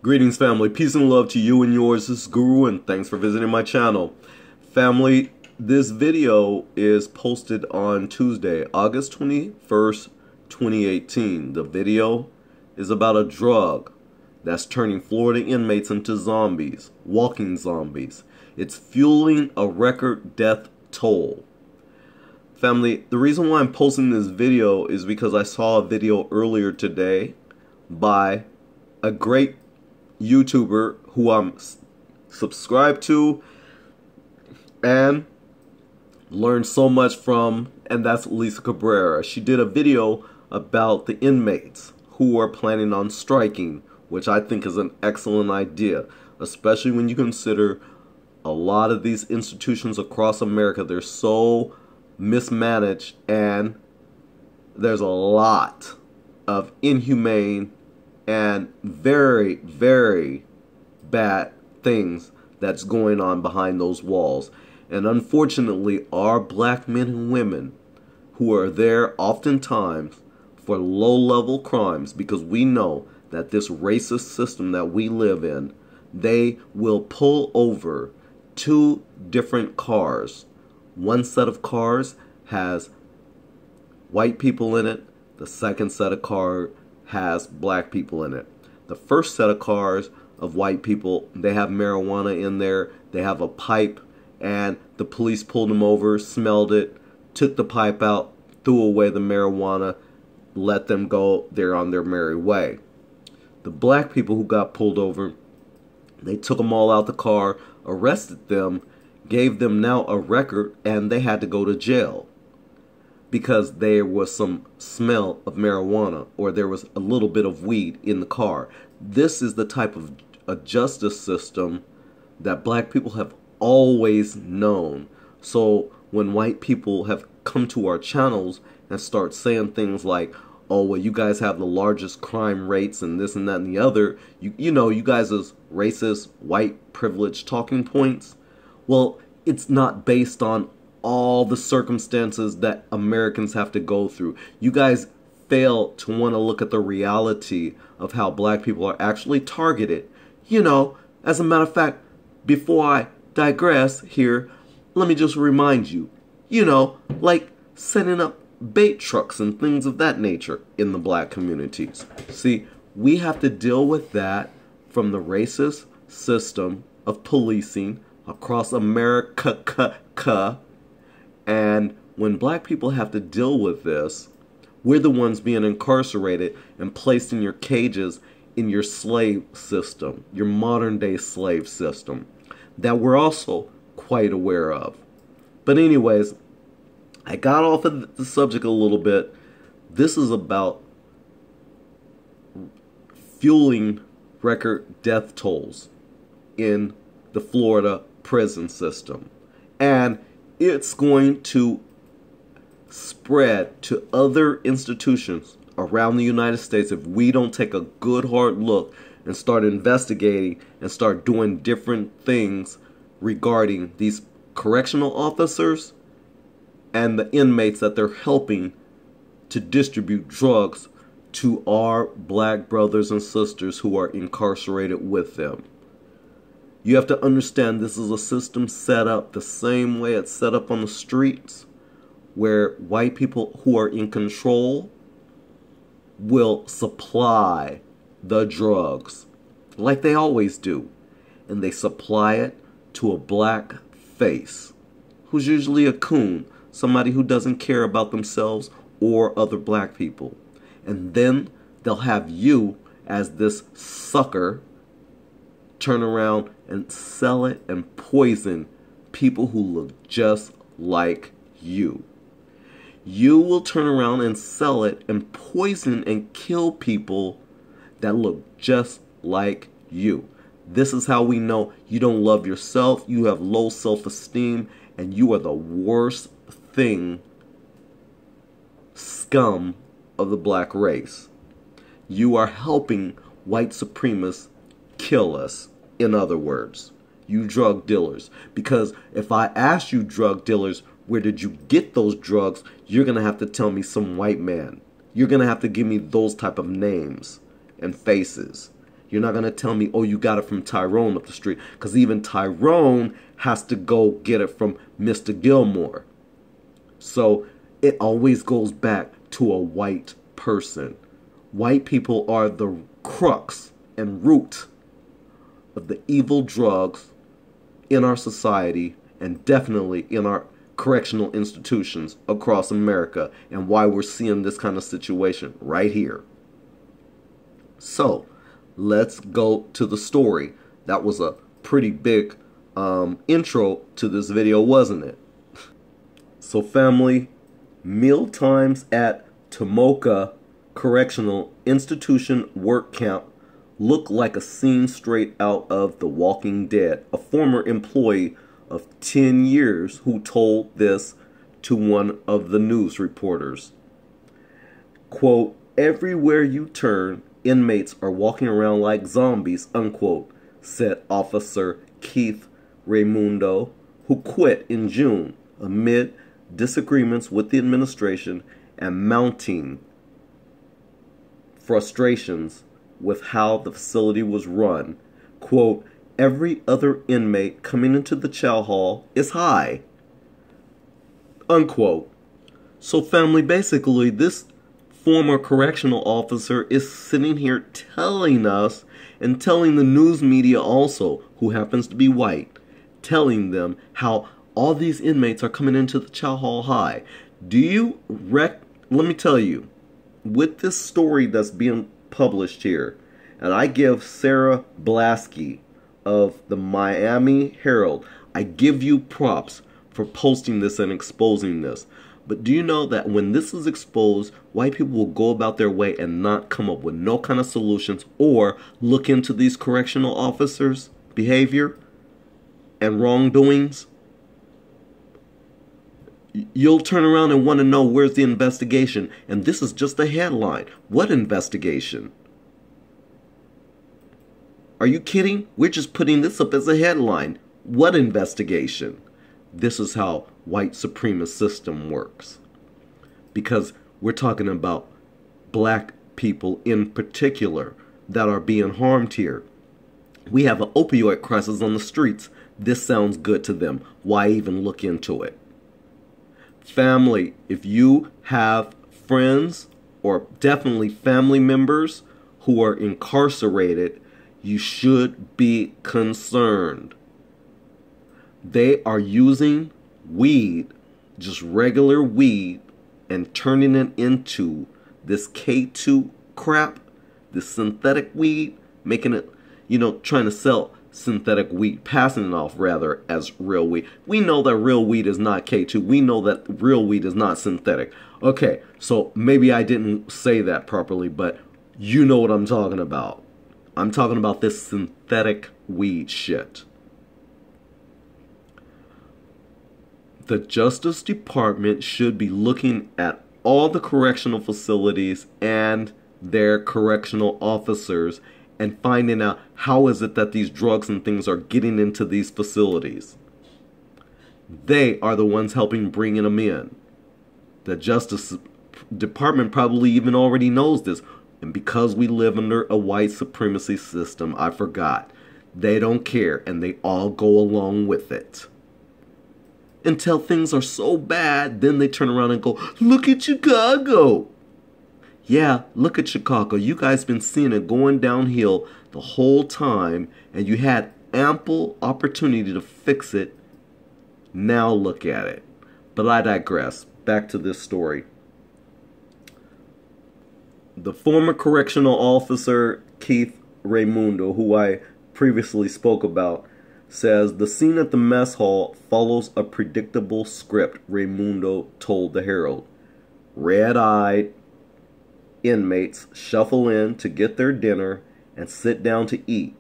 Greetings, family. Peace and love to you and yours. This is Guru, and thanks for visiting my channel. Family, this video is posted on Tuesday, August 21st, 2018. The video is about a drug that's turning Florida inmates into zombies, walking zombies. It's fueling a record death toll. Family, the reason why I'm posting this video is because I saw a video earlier today by a great YouTuber who I'm subscribed to and learned so much from, and that's Lisa Cabrera. She did a video about the inmates who are planning on striking, which I think is an excellent idea, especially when you consider a lot of these institutions across America, they're so mismanaged and there's a lot of inhumane and very, very bad things that's going on behind those walls. And unfortunately, our black men and women who are there oftentimes for low-level crimes, because we know that this racist system that we live in, they will pull over two different cars. One set of cars has white people in it. The second set of cars has black people in it. The first set of cars of white people, they have marijuana in there, they have a pipe, and the police pulled them over, smelled it, took the pipe out, threw away the marijuana, let them go, they're on their merry way. The black people who got pulled over, they took them all out the car, arrested them, gave them now a record, and they had to go to jail because there was some smell of marijuana or there was a little bit of weed in the car. This is the type of a justice system that black people have always known. So when white people have come to our channels and start saying things like, oh, well, you guys have the largest crime rates and this and that and the other, you know, you guys as racist, white, privileged talking points, well, it's not based on all the circumstances that Americans have to go through. You guys fail to want to look at the reality of how black people are actually targeted. You know, as a matter of fact, before I digress here, let me just remind you, you know, like setting up bait trucks and things of that nature in the black communities. See, we have to deal with that from the racist system of policing across AmeriKKKa. And when black people have to deal with this, we're the ones being incarcerated and placed in your cages in your slave system, your modern day slave system, that we're also quite aware of. But anyways, I got off of the subject a little bit. This is about fueling record death tolls in the Florida prison system. And it's going to spread to other institutions around the United States if we don't take a good hard look and start investigating and start doing different things regarding these correctional officers and the inmates that they're helping to distribute drugs to our black brothers and sisters who are incarcerated with them. You have to understand this is a system set up the same way it's set up on the streets, where white people who are in control will supply the drugs like they always do. And they supply it to a black face who's usually a coon, somebody who doesn't care about themselves or other black people. And then they'll have you as this sucker turn around and sell it and poison people who look just like you. You will turn around and sell it and poison and kill people that look just like you. This is how we know you don't love yourself, you have low self-esteem, and you are the worst thing, scum of the black race. You are helping white supremacists kill us. In other words, you drug dealers. Because if I ask you drug dealers, where did you get those drugs, you're going to have to tell me some white man. You're going to have to give me those type of names and faces. You're not going to tell me, oh, you got it from Tyrone up the street, because even Tyrone has to go get it from Mr. Gilmore. So it always goes back to a white person. White people are the crux and root of the evil drugs in our society, and definitely in our correctional institutions across America, and why we're seeing this kind of situation right here. So let's go to the story. That was a pretty big intro to this video, wasn't it? So family, meal times at Tomoka Correctional Institution work camp look like a scene straight out of The Walking Dead. A former employee of 10 years who told this to one of the news reporters. Quote, everywhere you turn, inmates are walking around like zombies, unquote, said Officer Keith Raimundo, who quit in June amid disagreements with the administration and mounting frustrations with how the facility was run. Quote, every other inmate coming into the chow hall is high, unquote. So family, basically this former correctional officer is sitting here telling us, and telling the news media also, who happens to be white, telling them how all these inmates are coming into the chow hall high. Let me tell you, with this story that's being published here, and I give Sarah Blasky of the Miami Herald, I give you props for posting this and exposing this. But do you know that when this is exposed, white people will go about their way and not come up with no kind of solutions or look into these correctional officers' behavior and wrongdoings? You'll turn around and want to know, where's the investigation? And this is just a headline. What investigation? Are you kidding? We're just putting this up as a headline. What investigation? This is how white supremacist system works. Because we're talking about black people in particular that are being harmed here. We have an opioid crisis on the streets. This sounds good to them. Why even look into it? Family, if you have friends or definitely family members who are incarcerated, you should be concerned. They are using weed, just regular weed, and turning it into this K2 crap, this synthetic weed, making it, trying to sell synthetic weed, passing it off rather as real weed. We know that real weed is not K2. We know that real weed is not synthetic. Okay, so maybe I didn't say that properly, but you know what I'm talking about. I'm talking about this synthetic weed shit. The Justice Department should be looking at all the correctional facilities and their correctional officers and finding out how is it that these drugs and things are getting into these facilities. They are the ones helping bringing them in. The Justice Department probably even already knows this. And because we live under a white supremacy system, I forgot. They don't care, and they all go along with it. Until things are so bad, then they turn around and go, look at Chicago. Yeah, look at Chicago. You guys been seeing it going downhill the whole time, and you had ample opportunity to fix it. Now look at it. But I digress. Back to this story. The former correctional officer, Keith Raimundo, who I previously spoke about, says the scene at the mess hall follows a predictable script, Raimundo told the Herald. Red-eyed inmates shuffle in to get their dinner and sit down to eat.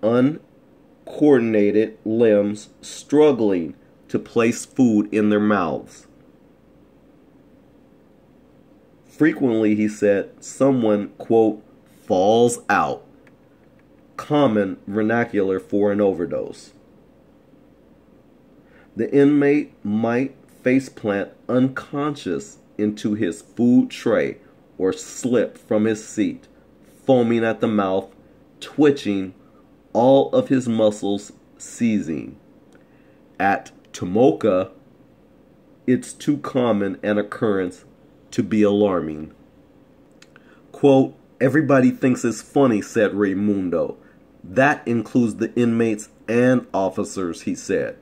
Uncoordinated limbs struggling to place food in their mouths. Frequently, he said, someone, quote, falls out. Common vernacular for an overdose. The inmate might faceplant unconscious into his food tray or slip from his seat, foaming at the mouth, twitching, all of his muscles seizing. At Tomoka, it's too common an occurrence to be alarming. Quote, "Everybody thinks it's funny," said Raimundo. "That includes the inmates and officers," he said.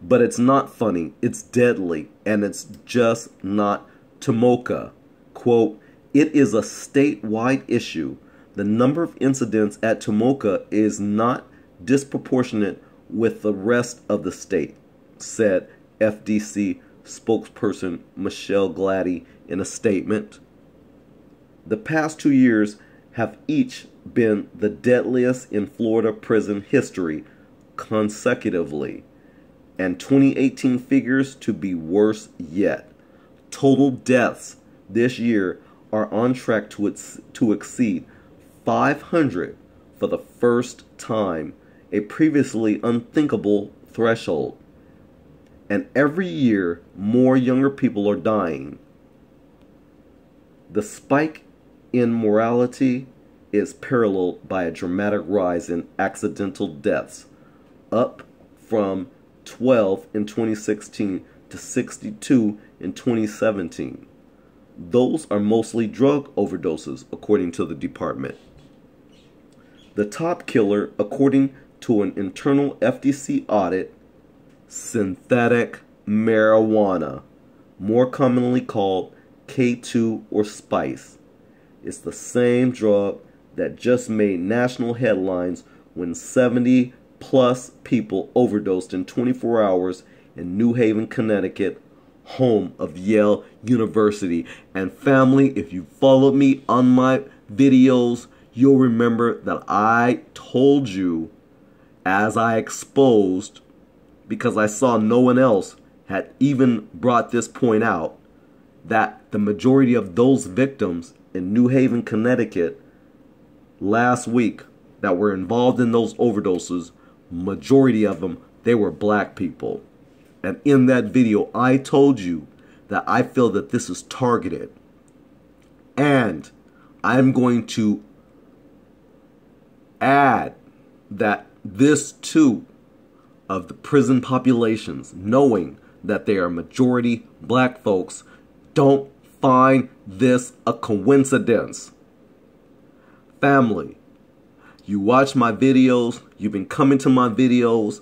"But it's not funny, it's deadly, and it's just not Tomoka." Quote, "It is a statewide issue. The number of incidents at Tomoka is not disproportionate with the rest of the state," said FDC spokesperson Michelle Glady in a statement. "The past 2 years have each been the deadliest in Florida prison history consecutively, and 2018 figures to be worse yet. Total deaths this year are on track to exceed 500 for the first time, a previously unthinkable threshold. And every year, more younger people are dying. The spike in mortality is paralleled by a dramatic rise in accidental deaths, up from 12 in 2016 to 62 in 2017. Those are mostly drug overdoses, according to the department. The top killer, according to an internal FDC audit, synthetic marijuana, more commonly called K2 or spice. It's the same drug that just made national headlines when 70 plus people overdosed in 24 hours in New Haven, Connecticut, home of Yale University. And family, if you followed me on my videos, you'll remember that I told you, as I exposed, because I saw no one else had even brought this point out, that the majority of those victims in New Haven, Connecticut last week that were involved in those overdoses, majority of them, they were black people. And in that video, I told you that I feel that this is targeted. And I'm going to add that this too, of the prison populations, knowing that they are majority black folks, don't find this a coincidence. Family, you watch my videos, you've been coming to my videos.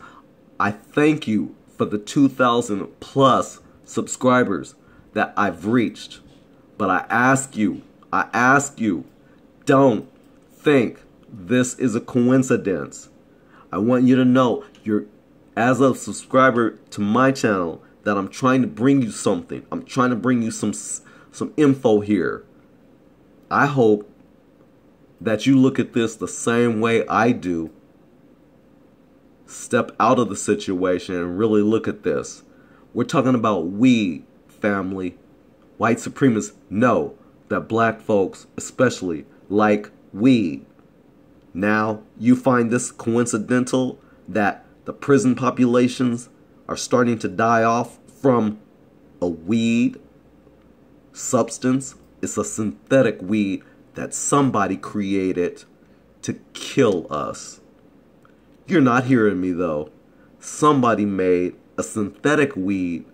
I thank you for the 2,000 plus subscribers that I've reached. But I ask you, don't think this is a coincidence. I want you to know, you're, as a subscriber to my channel, that I'm trying to bring you something. I'm trying to bring you some info here. I hope that you look at this the same way I do. Step out of the situation and really look at this. We're talking about weed, family. White supremacists know that black folks especially like weed. Now, you find this coincidental that the prison populations are starting to die off from a weed substance? It's a synthetic weed that somebody created to kill us. You're not hearing me though. Somebody made a synthetic weed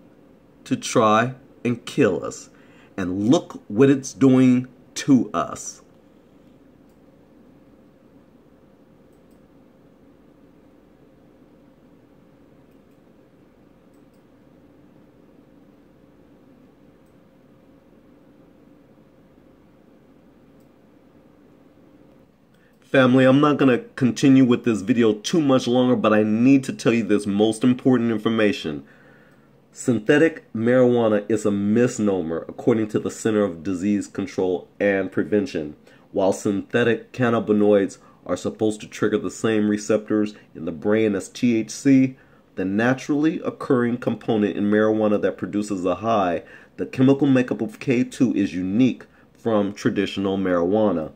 to try and kill us. And look what it's doing to us. Family, I'm not going to continue with this video too much longer, but I need to tell you this most important information. Synthetic marijuana is a misnomer, according to the Center of Disease Control and Prevention. While synthetic cannabinoids are supposed to trigger the same receptors in the brain as THC, the naturally occurring component in marijuana that produces a high, the chemical makeup of K2 is unique from traditional marijuana.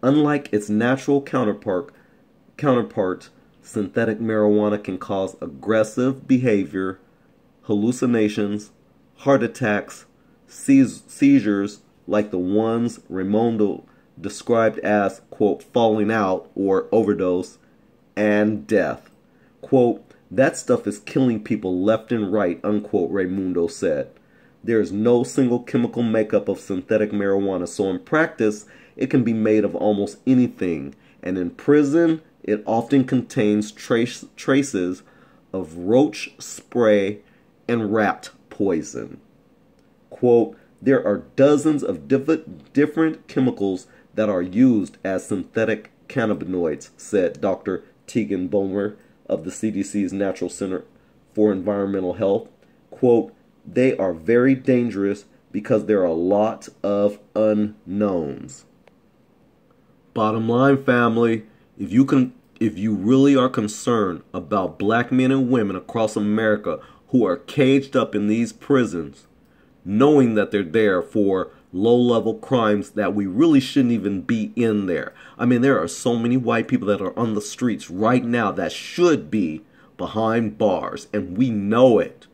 Unlike its natural counterpart, synthetic marijuana can cause aggressive behavior, hallucinations, heart attacks, seizures like the ones Raimundo described as, quote, falling out or overdose, and death. Quote, that stuff is killing people left and right, unquote, Raimundo said. There is no single chemical makeup of synthetic marijuana, so in practice, it can be made of almost anything. And in prison, it often contains traces of roach spray and rat poison. Quote, there are dozens of different chemicals that are used as synthetic cannabinoids, said Dr. Tegan Bomer of the CDC's National Center for Environmental Health. Quote, they are very dangerous because there are a lot of unknowns. Bottom line, family, if you really are concerned about black men and women across America who are caged up in these prisons, knowing that they're there for low-level crimes that we really shouldn't even be in there. I mean, there are so many white people that are on the streets right now that should be behind bars, and we know it.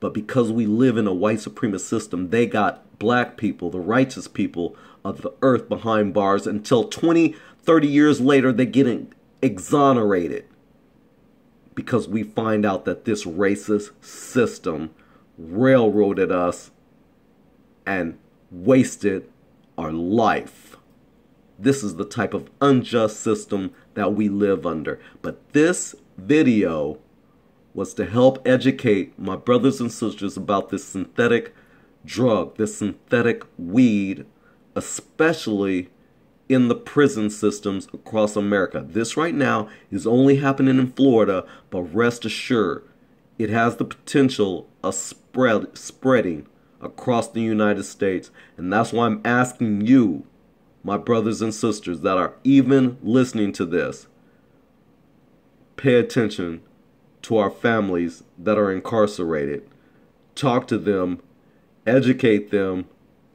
But because we live in a white supremacist system, they got black people, the righteous people of the earth, behind bars until 20, 30 years later they get exonerated. Because we find out that this racist system railroaded us and wasted our life. This is the type of unjust system that we live under. But this video was to help educate my brothers and sisters about this synthetic drug, this synthetic weed, especially in the prison systems across America. This right now is only happening in Florida, but rest assured, it has the potential of spreading across the United States. And that's why I'm asking you, my brothers and sisters that are even listening to this, pay attention to our families that are incarcerated. Talk to them, educate them,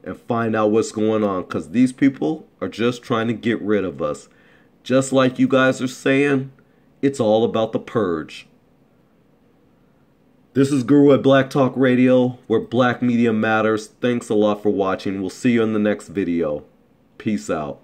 and find out what's going on, because these people are just trying to get rid of us. Just like you guys are saying, it's all about the purge. This is Guru at Black Talk Radio, where black media matters. Thanks a lot for watching. We'll see you in the next video. Peace out.